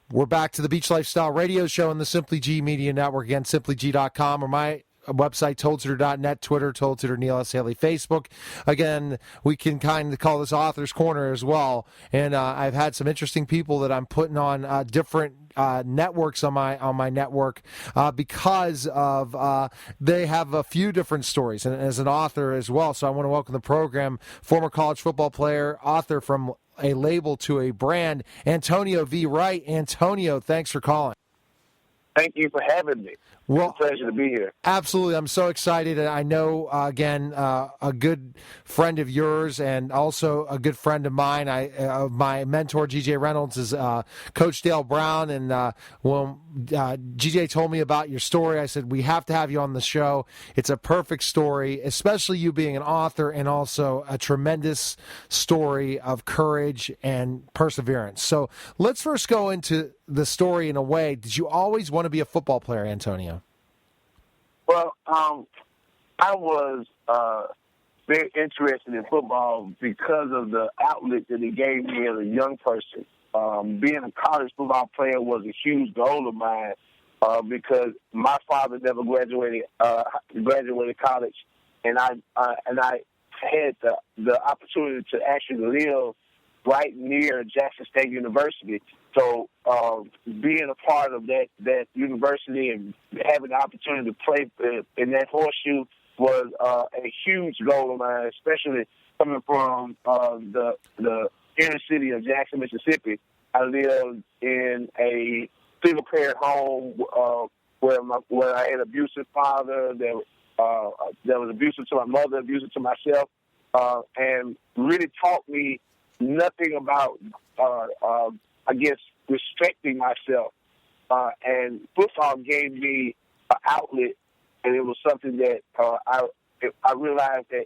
We're back to the Beach Lifestyle Radio Show on the Simply G Media Network. Again, simplyg.com or my website, toldtutor.net, Twitter, toldtutor, Neil S. Haley, Facebook. Again, we can kind of call this Author's Corner as well. And I've had some interesting people that I'm putting on different networks on my network because of they have a few different stories and as an author as well. So I want to welcome the program, former college football player, author from a label to a brand, Antonio V. Wright. Antonio, thanks for calling. Thank you for having me. Well, it's a pleasure to be here. Absolutely. I'm so excited. I know, again, a good friend of yours and also a good friend of mine. My mentor, G.J. Reynolds, is Coach Dale Brown. And when G.J. told me about your story, I said, we have to have you on the show. It's a perfect story, especially you being an author and also a tremendous story of courage and perseverance. So let's first go into the story in a way. Did you always want to be a football player, Antonio? Well, I was very interested in football because of the outlet that it gave me as a young person. Being a college football player was a huge goal of mine because my father never graduated college, and I had the opportunity to actually live right near Jackson State University. So being a part of that university and having the opportunity to play in that horseshoe was a huge goal of mine, especially coming from the inner city of Jackson, Mississippi. I lived in a single-parent home where I had an abusive father that was abusive to my mother, abusive to myself, and really taught me nothing about, I guess, respecting myself. And football gave me an outlet, and it was something that I realized that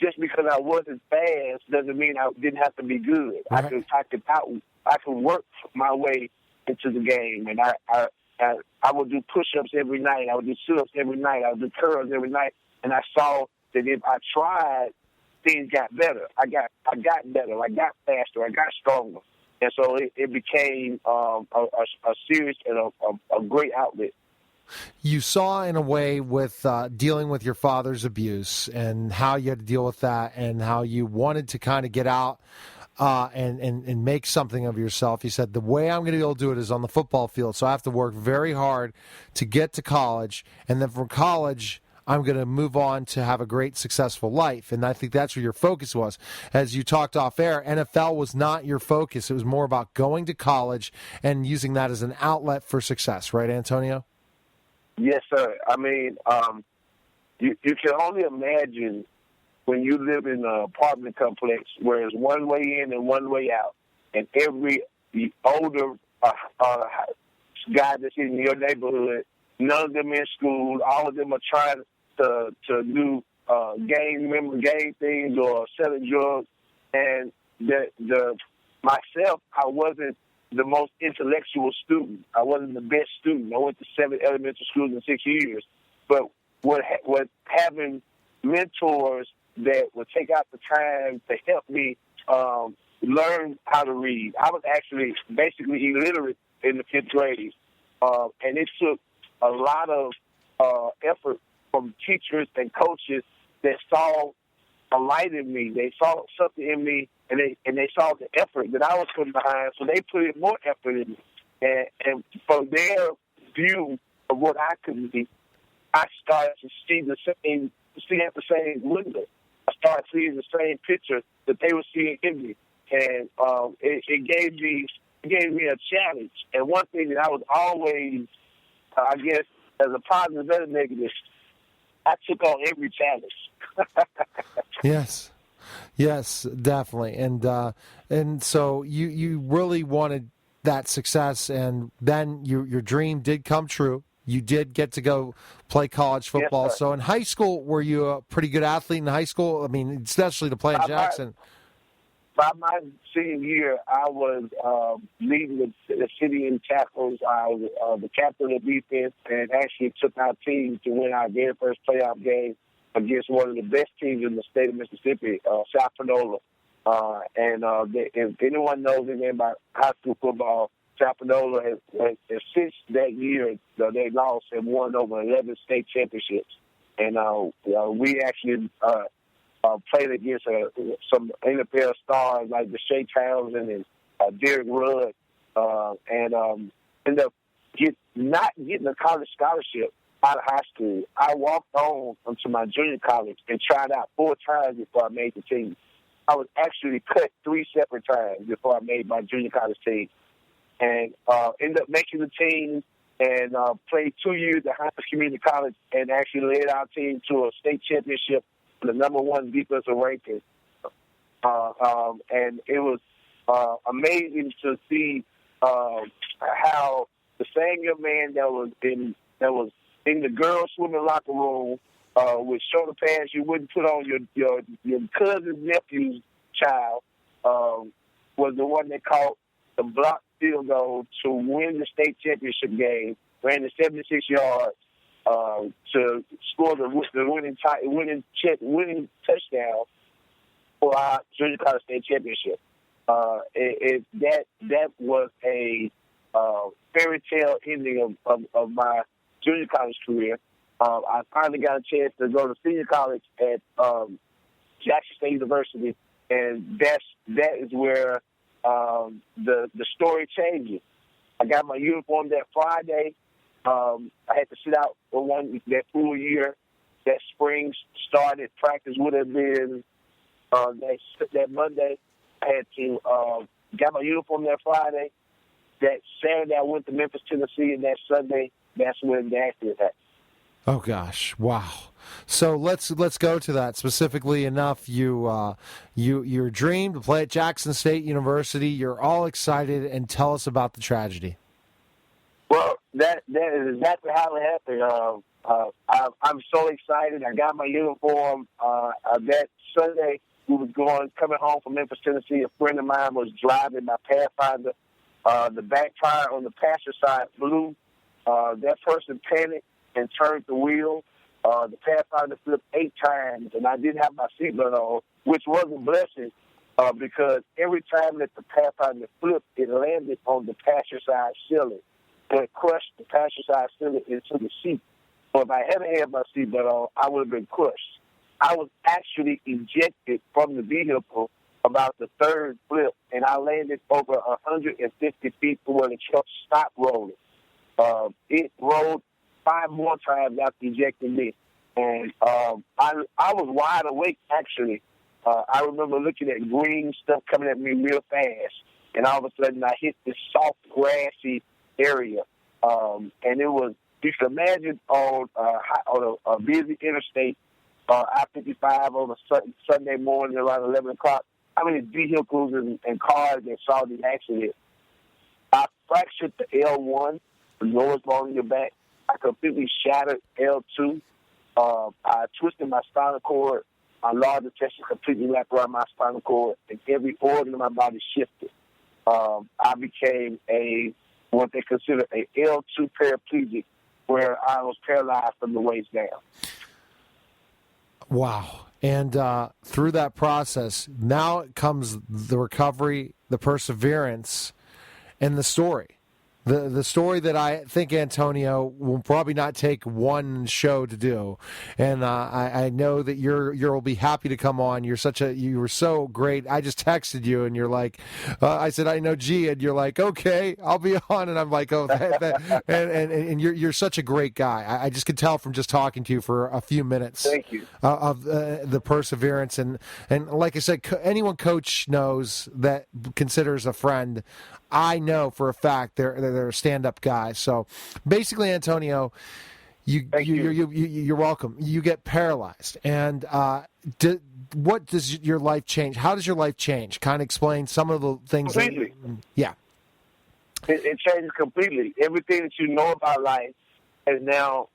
just because I wasn't fast doesn't mean I didn't have to be good. Right. I could work my way into the game, and I would do push-ups every night. I would do sit-ups every night. I would do curls every night, and I saw that if I tried, things got better. I got better. I got faster. I got stronger. And so it became a serious and a great outlet. You saw in a way with dealing with your father's abuse and how you had to deal with that and how you wanted to kind of get out and make something of yourself. You said, the way I'm going to be able to do it is on the football field, so I have to work very hard to get to college, and then from college I'm going to move on to have a great, successful life. And I think that's where your focus was. As you talked off air, NFL was not your focus. It was more about going to college and using that as an outlet for success. Right, Antonio? Yes, sir. I mean, you can only imagine when you live in an apartment complex where there's one way in and one way out, and every older guy that's in your neighborhood, none of them in school, all of them are trying to do gang things or selling drugs. And myself, I wasn't the most intellectual student. I wasn't the best student. I went to 7 elementary schools in 6 years. But what having mentors that would take out the time to help me learn how to read. I was actually basically illiterate in the 5th grade. And it took a lot of effort from teachers and coaches that saw a light in me. They saw something in me, and they saw the effort that I was putting behind, so they put in more effort in me. And from their view of what I could be, I started to see at the same window. I started seeing the same picture that they were seeing in me, and it gave me a challenge. And one thing that I was always, I guess, as a positive and a negative, I took on every challenge. Yes, definitely. And so you really wanted that success, and then your dream did come true. You did get to go play college football. Yes, so in high school, were you a pretty good athlete in high school? I mean, especially to play in Jackson. By my senior year, I was leading the city in tackles. I was the captain of defense, and actually took our team to win our very first playoff game against one of the best teams in the state of Mississippi, South Panola. If anyone knows anything about high school football, Sapinola has since that year, they lost and won over 11 state championships. And we actually played against some NFL stars like Deshae Townsend and Derek Rudd, and ended up not getting a college scholarship out of high school. I walked on to my junior college and tried out 4 times before I made the team. I was actually cut 3 separate times before I made my junior college team. And ended up making the team and played 2 years at Hopkins Community College and actually led our team to a state championship for the number 1 defensive ranking. And it was amazing to see how the same young man that was in the girls' swimming locker room with shoulder pads you wouldn't put on your cousin's nephew's child was the one that caught the blocked field goal to win the state championship game, ran the 76 yards to score the winning touchdown for our junior college state championship. That was a fairy tale ending of my junior college career. I finally got a chance to go to senior college at Jackson State University, and that is where the story changes. I got my uniform that Friday. I had to sit out for that full year. That spring started. Practice would have been that Monday. I had to got my uniform that Friday. That Saturday I went to Memphis, Tennessee, and that Sunday that's when the accident happened. Oh gosh! Wow. So let's go to that specifically enough. Your dream to play at Jackson State University. You're all excited, and tell us about the tragedy. Well, that is exactly how it happened. I'm so excited. I got my uniform. That Sunday we was coming home from Memphis, Tennessee. A friend of mine was driving my Pathfinder. The back tire on the passenger side blew. That person panicked and turned the wheel. The Pathfinder flipped 8 times, and I didn't have my seatbelt on, which was a blessing because every time that the Pathfinder flipped, it landed on the passenger side ceiling. So it crushed the passenger side ceiling into the seat. So if I hadn't had my seatbelt on, I would have been crushed. I was actually ejected from the vehicle about the 3rd flip, and I landed over 150 feet from where the truck stopped rolling. It rolled 5 more times after ejecting me. And I was wide awake, actually. I remember looking at green stuff coming at me real fast. And all of a sudden, I hit this soft, grassy area. And it was, you can imagine on a busy interstate, I-55 on a Sunday morning around 11 o'clock, how many vehicles and cars that saw the accident. I fractured the L1, the lowest bone in your back. I completely shattered L2. I twisted my spinal cord. My large intestine completely wrapped around my spinal cord, and every organ in my body shifted. I became what they consider a L2 paraplegic, where I was paralyzed from the waist down. Wow. And through that process, now comes the recovery, the perseverance, and the story. The story that I think, Antonio, will probably not take one show to do, and I know that you'll be happy to come on. You were so great. I just texted you, and you're like, I said I know G, and you're like, okay, I'll be on, and I'm like, oh, and you're such a great guy. I just could tell from just talking to you for a few minutes. Thank you. Of the perseverance and like I said, anyone Coach knows that considers a friend. I know for a fact they're a stand-up guy. So basically, Antonio, you're welcome. You get paralyzed, and what does your life change? How does your life change? Kind of explain some of the things. Completely. Yeah. It changes completely. Everything that you know about life has now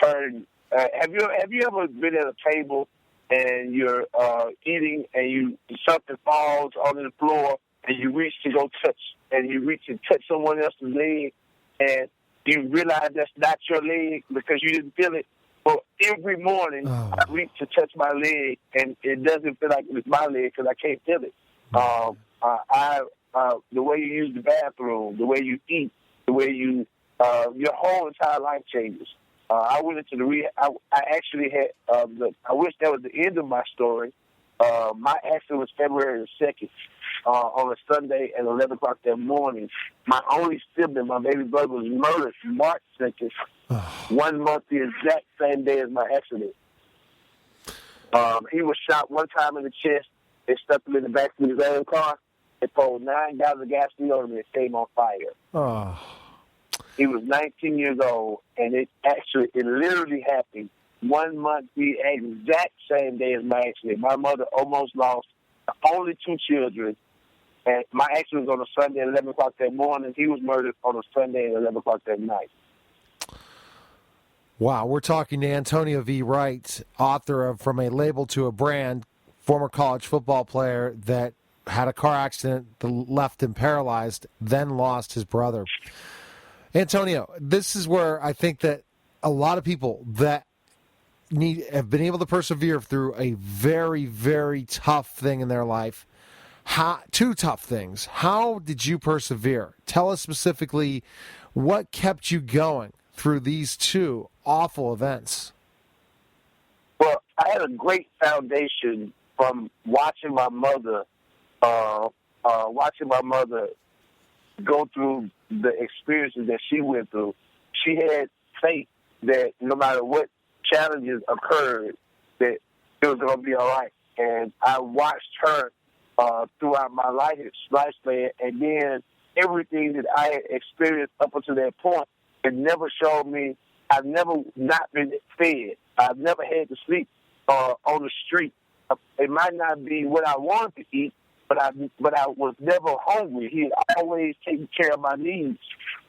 turned. Have you ever been at a table and you're eating and something falls onto the floor? And you reach to go touch, and you reach and touch someone else's leg, and you realize that's not your leg because you didn't feel it. Well, every morning I reach to touch my leg, and it doesn't feel like it's my leg because I can't feel it. the way you use the bathroom, the way you eat, the way you, your whole entire life changes. I went into the rehab. I actually had, I wish that was the end of my story. My accident was February the 2nd, on a Sunday at 11 o'clock that morning. My only sibling, my baby brother, was murdered March 2nd, 1 month, the exact same day as my accident. He was shot one time in the chest. They stuck him in the back of his own car. They poured 9 gallons of gasoline on him and it came on fire. Oh. He was 19 years old, and it literally happened 1 month, the exact same day as my accident. My mother almost lost only 2 children, and my accident was on a Sunday at 11 o'clock that morning. He was murdered on a Sunday at 11 o'clock that night. Wow, we're talking to Antonio V. Wright, author of From a Label to a Brand, former college football player that had a car accident that left him paralyzed, then lost his brother. Antonio, this is where I think that a lot of people that have been able to persevere through a very, very tough thing in their life, 2 tough things. How did you persevere? Tell us specifically what kept you going through these 2 awful events. Well, I had a great foundation from watching my mother go through the experiences that she went through. She had faith that no matter what challenges occurred, that it was going to be all right. And I watched her throughout my lifespan, and then everything that I had experienced up until that point, it never showed me. I've never not been fed. I've never had to sleep on the street. It might not be what I wanted to eat, but I was never hungry. He had always taken care of my needs.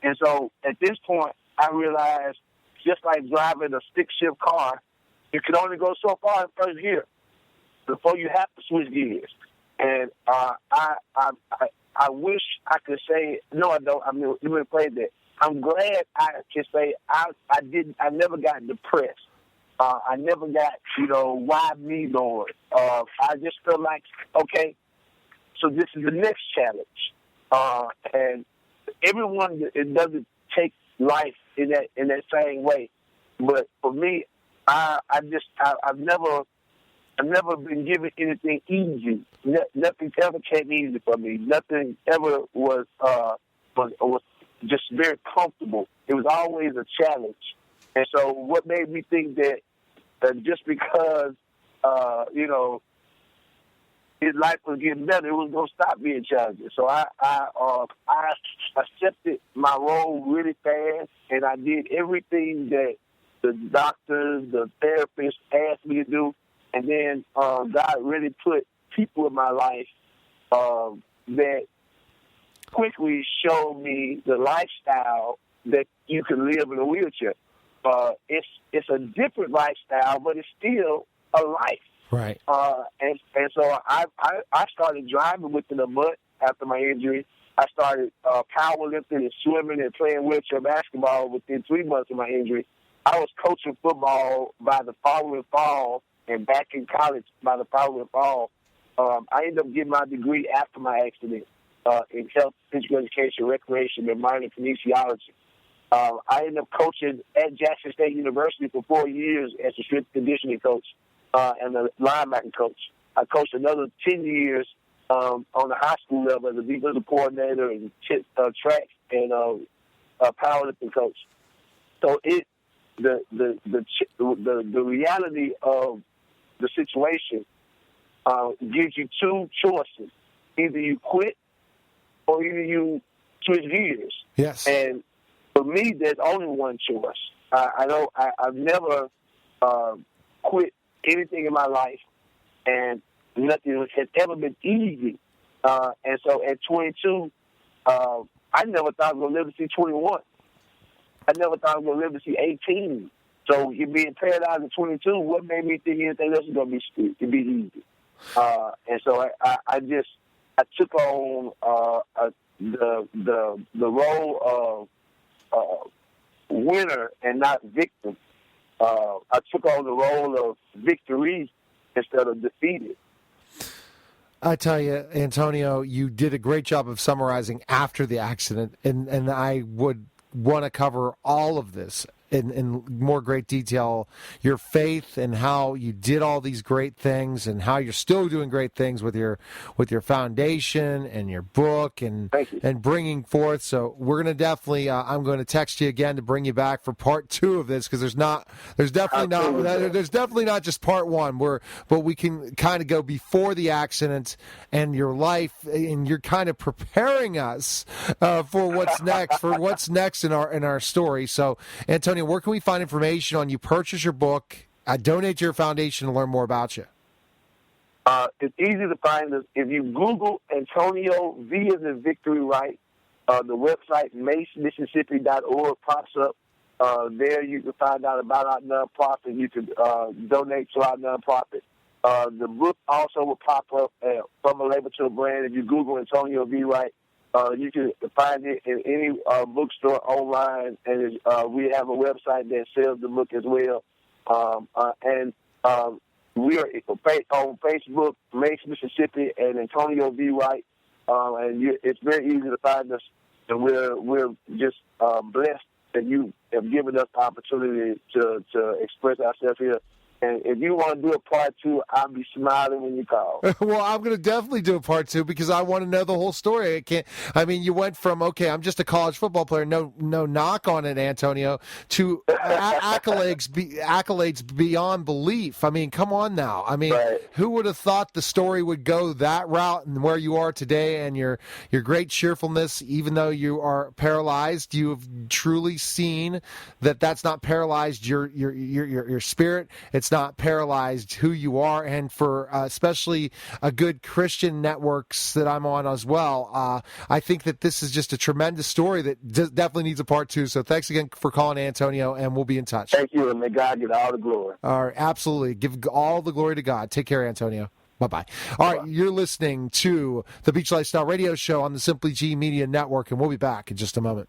And so at this point, I realized, just like driving a stick-shift car, you can only go so far in first gear before you have to switch gears. And I wish I could say, no, I don't. I mean, you would play that. I'm glad I can say I never got depressed. I never got, why me, Lord? I just feel like, okay, so this is the next challenge. And everyone, it doesn't take life in that same way. But for me, I've never been given anything easy. Nothing ever came easy for me. Nothing ever was just very comfortable. It was always a challenge. And so what made me think that just because, his life was getting better, it was going to stop being challenging. So I accepted my role really fast, and I did everything that the doctors, the therapists asked me to do. And then God really put people in my life that quickly showed me the lifestyle that you can live in a wheelchair. It's a different lifestyle, but it's still a life. Right. And so I started driving within a month after my injury. I started powerlifting and swimming and playing wheelchair basketball within 3 months of my injury. I was coaching football by the following fall and back in college by the following fall. I ended up getting my degree after my accident in health, physical education, recreation, and minor in kinesiology. I ended up coaching at Jackson State University for 4 years as a strength conditioning coach and a linebacker coach. I coached another 10 years on the high school level as a defensive coordinator and track and powerlifting coach. So the reality of the situation gives you 2 choices: either you quit or either you switch gears. Yes. And for me, there's only one choice. I've never quit anything in my life, and nothing has ever been easy. And so at 22, I never thought I was going to live to see 21. I never thought I was going to live to see 18. So you being paralyzed at 22, what made me think anything else was going to be easy? And so I took on the role of winner and not victim. I took on the role of victory instead of defeated. I tell you, Antonio, you did a great job of summarizing after the accident, and I would want to cover all of this in more great detail, your faith and how you did all these great things and how you're still doing great things with your foundation and your book and bringing forth. So we're going to definitely, I'm going to text you again to bring you back for part 2 of this, because there's definitely not just part 1 but we can kind of go before the accident and your life, and you're kind of preparing us for what's next in our story. So Antonio, where can we find information on you? Purchase your book, donate to your foundation to learn more about you. It's easy to find us. If you Google Antonio V as in Victory Wright, the website macemississippi.org pops up. There you can find out about our nonprofit. You can donate to our nonprofit. The book also will pop up From a Label to a Brand. If you Google Antonio V Wright, you can find it in any bookstore online, and we have a website that sells the book as well. We are on Facebook, Mace, Mississippi, and Antonio V Wright, and it's very easy to find us. And we're just blessed that you have given us the opportunity to express ourselves here. And if you want to do a part 2, I'll be smiling when you call. Well, I'm going to definitely do a part 2 because I want to know the whole story. You went from, okay, I'm just a college football player, no knock on it, Antonio, to accolades beyond belief. I mean, come on now. I mean, right. Who would have thought the story would go that route, and where you are today and your great cheerfulness, even though you are paralyzed, you have truly seen that that's not paralyzed your spirit. It's not paralyzed who you are, and for especially a good Christian networks that I'm on as well, I think that this is just a tremendous story that definitely needs a part 2. So thanks again for calling, Antonio, and we'll be in touch. Thank you, and may God get all the glory. All right, absolutely. Give all the glory to God. Take care, Antonio. Bye-bye. All right, you're listening to the Beach Lifestyle Radio Show on the Simply G Media Network, and we'll be back in just a moment.